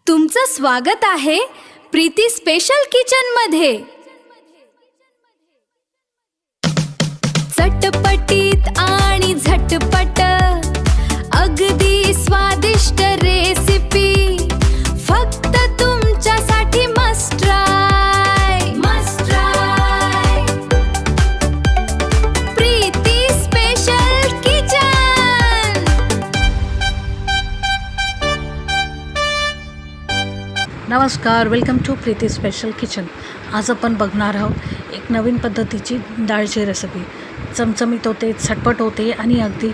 तुमचं स्वागत आहे प्रीती स्पेशल किचन मध्ये। चटपटीत आणि झटपट अगदी स्वादिष्ट रेसिपी फक्त तुमच्यासाठी must try Preeti special kitchen. नमस्कार, welcome to Preeti special kitchen. आज आपण बघणार आहोत एक नवीन पद्धतीची डाळची रेसिपी। चमचमीत होते, झटपट होते आणि अगदी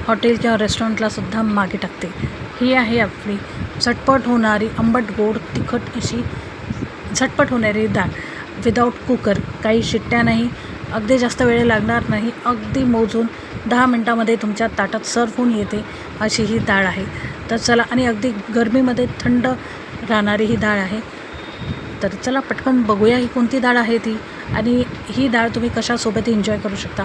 हॉटेल किंवा रेस्टॉरंटला सुद्धा मागे टाकते। ही आहे आपली झटपट होणारी आंबट गोड तिखट अशी झटपट होणारी डाळ विदाऊट कुकर। काही शिट्ट्या नाही, अगदी जास्त वेळ लागणार नाही, अगदी मोजून 10 मिनटामध्ये तुमच्या ताटात सर्व होऊन येते अशी ही डाळ आहे। तर चला, आणि अगदी गरमीमध्ये थंड राहणारी ही डाळ आहे। तर चला पटकन बघूया ही कोणती डाळ आहे ती, आणि ही डाळ तुम्ही कशासोबत एन्जॉय करू शकता।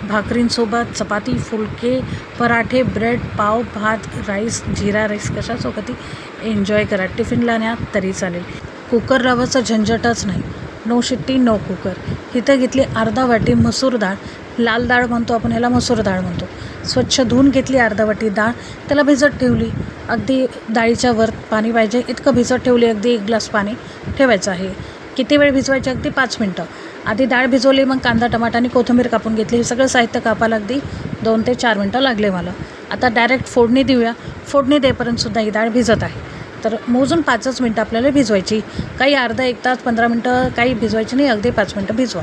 भाकरींसोबत, चपाती, फुलके, पराठे, ब्रेड, पाव, भात, राईस, जिरा राईस कशासोबतही एन्जॉय करा। टिफिनला न्या तरी चालेल। कुकर लावायचं झंझटच नाही, नो शिट्टी नो कुकर। इथं घेतली अर्धा वाटी मसूर डाळ, लाल डाळ म्हणतो आपण ह्याला, मसूर डाळ म्हणतो। स्वच्छ धुवून घेतली अर्धा वाटी डाळ, त्याला भिजत ठेवली। अगदी डाळीच्या वर पाणी पाहिजे इतकं भिजत ठेवली, अगदी 1 ग्लास पाणी ठेवायचं आहे। किती वेळ भिजवायची? अगदी 5 मिनटं। आधी डाळ भिजवली, मग कांदा, टमाटा आणि कोथिंबीर कापून घेतली। हे सगळं साहित्य कापायला अगदी 2 ते 4 मिनटं लागले मला। आता डायरेक्ट फोडणी देऊया। फोडणी देईपर्यंतसुद्धा ही डाळ भिजत आहे, तर मोजून 5च मिनटं आपल्याला भिजवायची। काही अर्धा 1 तास 15 मिनटं काही भिजवायची नाही, अगदी 5 मिनटं भिजवा।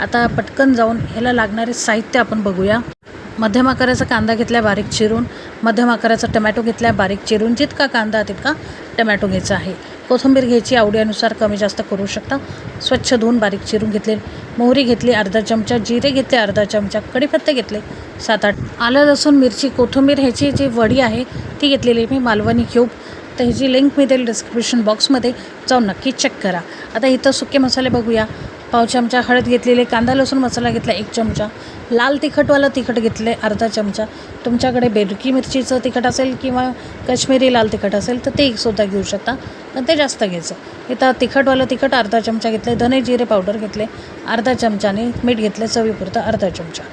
आता पटकन जाऊन ह्याला लागणारे साहित्य आपण बघूया। मध्यम आकाराचा कांदा घेतला बारीक चिरून, मध्यम आकाराचा टमॅटो घेतला बारीक चिरून, जितका कांदा तितका टमॅटो घ्यायचा आहे। कोथिंबीर घ्यायची आवडीनुसार, कमी जास्त करू शकता। स्वच्छ धुवून बारीक चिरून घेतले। मोहरी घेतली अर्धा चमचा, जिरे घेतले अर्धा चमचा, कढीपत्ते घेतले 7-8, आलं लसूण मिरची कोथिंबीर ह्याची जी वडी आहे ती घेतलेली मी मालवणी क्यूब। तर ह्याची लिंक मी देईल डिस्क्रिप्शन बॉक्समध्ये, जाऊन नक्की चेक करा। आता इथं सुके मसाले बघूया। पाव चमचा हळद घेतलेले, कांदा लसूण मसाला घेतला 1 चमचा, लाल तिखटवाला तिखट घेतले अर्धा चमचा। तुमच्याकडे बेडकी मिरचीचं तिखट असेल किंवा काश्मीरी लाल तिखट असेल तर ते सुद्धा घेऊ शकता, पण ते जास्त घ्यायचं। इथं तिखटवालं तिखट अर्धा चमचा घेतले, धने जिरे पावडर घेतले अर्धा चमचाने, मीठ घेतले चवीपुरतं अर्धा चमचा।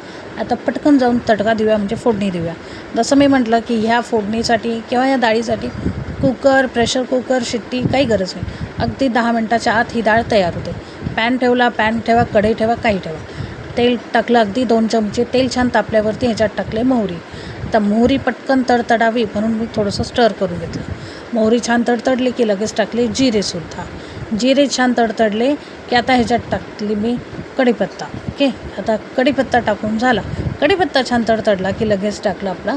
आता पटकन जाऊन तडका देऊया, म्हणजे फोडणी देऊया। जसं मी म्हटलं की ह्या फोडणीसाठी किंवा या डाळीसाठी कुकर, प्रेशर कुकर, शिट्टी काही गरज नाही। अगदी 10 मिनटाच्या आत ही डाळ तयार होते। पॅन ठेवला, पॅन ठेवा, कढई ठेवा, काही ठेवा। तेल टाकलं अगदी 2 चमचे। तेल छान तापल्यावरती ह्याच्यात टाकले मोहरी। आता मोहरी पटकन तडतडावी म्हणून मी थोडंसं स्टर करून घेतलं। मोहरी छान तडतडली की लगेच टाकले जिरेसुद्धा। जिरे छान तडतडले की आता ह्याच्यात टाकली मी कढीपत्ता। ओके, आता कढीपत्ता टाकून झाला। कढीपत्ता छान तडतडला की लगेच टाकला आपला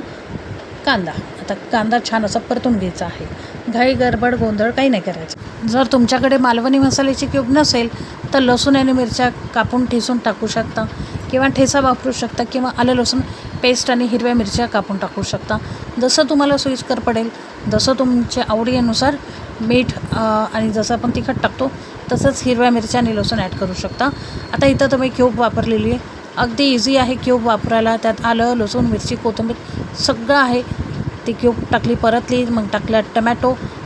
कांदा। आता कांदा छान असा परतून घ्यायचा आहे। घाई गडबड गोंधळ काही नाही करायचं। जर तुमच्याकडे मालवणी मसाल्याची क्यूब नसेल तर लसूण आणि मिरच्या कापून ठेसून टाकू शकता, किंवा ठेचा वापरू शकता, किंवा आलं लसूण पेस्ट आणि हिरव्या मिरच्या कापून टाकू शकता। जसं तुम्हाला सोयीस्कर पडेल, जसं तुमच्या आवडीनुसार मीठ आणि जसं आपण तिखट टाकतो तसंच हिरव्या मिरच्या आणि लसूण ॲड करू शकता। आता इथं तुम्ही क्यूब वापरलेली आहे, अगदी इझी आहे क्यूब वापरायला। त्यात आलं लसूण मिरची कोथिंबीर सगळं आहे। ती क्यूब टाकली, परतली, मग टाकल्या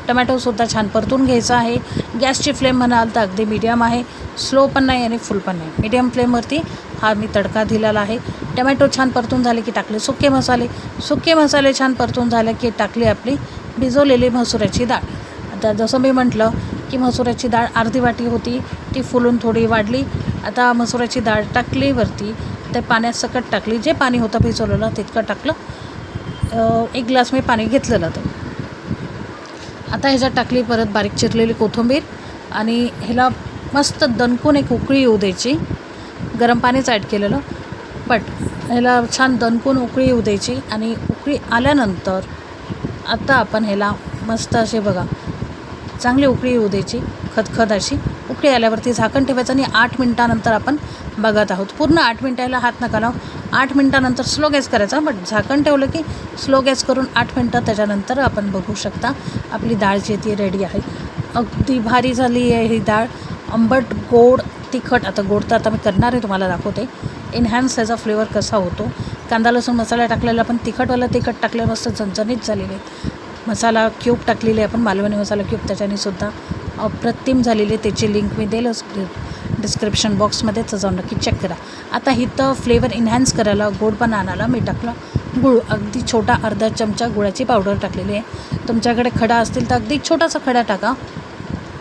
टमॅटोसुद्धा छान परतून घ्यायचा आहे। गॅसची फ्लेम म्हणाल तर अगदी मीडियम आहे, स्लो पण नाही आणि फुल पण नाही, मीडियम फ्लेमवरती हा मी तडका दिलेला आहे। टमॅटो छान परतून झाले की टाकले सुके मसाले छान परतून झाले की टाकली आपली भिजवलेली मसुराची डाळ। आता जसं मी म्हटलं की मसुराची डाळ अर्धी वाटी होती, ती फुलून थोडी वाढली। आता मसुराची डाळ टाकली वरती, ते पाण्यात सकट टाकली। जे पाणी होतं भिजवलेलं तितकं टाकलं, 1 ग्लास मी पाणी घेतलेलं तर। आता ह्याच्यात टाकली परत बारीक चिरलेली कोथिंबीर, आणि ह्याला मस्त दणकून एक उकळी येऊ द्यायची। गरम पाणीच ॲड केलेलं, बट ह्याला छान दणकून उकळी येऊ द्यायची। आणि उकळी आल्यानंतर आता आपण ह्याला मस्त असे बघा चांगली उकळी येऊ द्यायची, खदखद अशी। उकळी आल्यावरती झाकण ठेवायचं आणि 8 मिनटानंतर आपण बघत आहोत। पूर्ण 8 मिनटाला हात नका लावू, 8 मिनटानंतर स्लो गॅस करायचा, बट झाकण ठेवलं की स्लो गॅस करून 8 मिनटं त्याच्यानंतर आपण बघू शकता आपली डाळ जी ती रेडी आहे। अगदी भारी झाली आहे ही डाळ, आंबट गोड तिखट। आता गोड तर आता मी करणार आहे, तुम्हाला दाखवते एनहॅन्स त्याचा फ्लेवर कसा होतो। कांदा लसूण मसाला टाकलेला, पण तिखटवाला तिखट टाकलं, मस्त झणझणीत झालेले। मसाला क्यूब टाकलेले आपण मालवणी मसाला क्यूब, त्याच्याने सुद्धा अप्रतिम झालेली. त्याची लिंक मी देईलच डिस्क्रिप्शन बॉक्समध्ये, तर जाऊन नक्की चेक करा. आता इथं फ्लेवर इन्हॅन्स करायला, गोडपणा आणायला मी टाकलं गूळ. अगदी छोटा अर्धा चमचा गुळाची पावडर टाकलेली आहे. तुमच्याकडे खडा असतील तर अगदी छोटासा खडा टाका.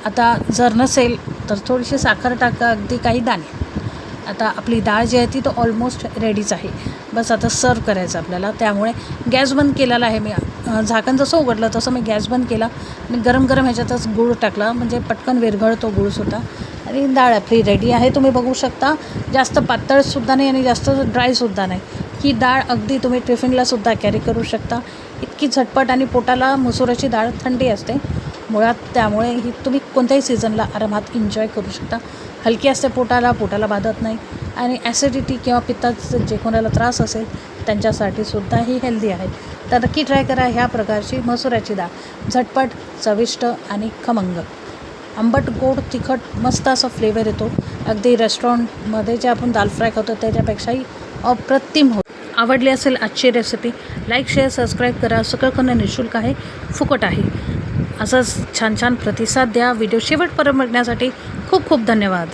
आता जर नसेल तर थोडीशी साखर टाका, अगदी काही दाणे. आता आपली डाळ जी आहे ती तर ऑलमोस्ट रेडीच आहे. बस आता सर्व करायचं आपल्याला. त्यामुळे गॅस बंद केलेला आहे मी. झाकण जसं उघडलं तसं मी गॅस बंद केला आणि गरम गरम ह्याच्यातच गूळ टाकला, म्हणजे पटकन विरघळतो गूळसुद्धा. आणि डाळ आपली रेडी आहे. तुम्ही बघू शकता, जास्त पातळसुद्धा नाही आणि जास्त ड्रायसुद्धा नाही. ही डाळ अगदी तुम्ही टिफिनलासुद्धा कॅरी करू शकता. इतकी झटपट, आणि पोटाला मसुराची डाळ थंडी असते मुळात, त्यामुळे ही तुम्ही कोणत्याही सीझनला आरामात एन्जॉय करू शकता. हलकी असते पोटाला बाधत नाही, आणि ॲसिडिटी किंवा पित्ताचं जे कोणाला त्रास असेल त्यांच्यासाठी सुद्धा ही हेल्दी आहे. तर नक्की ट्राय करा ह्या प्रकारची मसुराची डाळ. झटपट, चविष्ट आणि खमंग. आंबट, गोड, तिखट मस्त असा फ्लेवर येतो. अगदी रेस्टॉरंटमध्ये जे आपण दाल फ्राय करतो त्याच्यापेक्षाही अप्रतिम होतो. आवडली असेल आजची रेसिपी, लाईक, शेअर, सबस्क्राईब करा. सगळं करणं निःशुल्क आहे, फुकट आहे. असंच छान छान प्रतिसाद द्या. व्हिडिओ शेवटपर्यंत बघण्यासाठी खूप खूप धन्यवाद.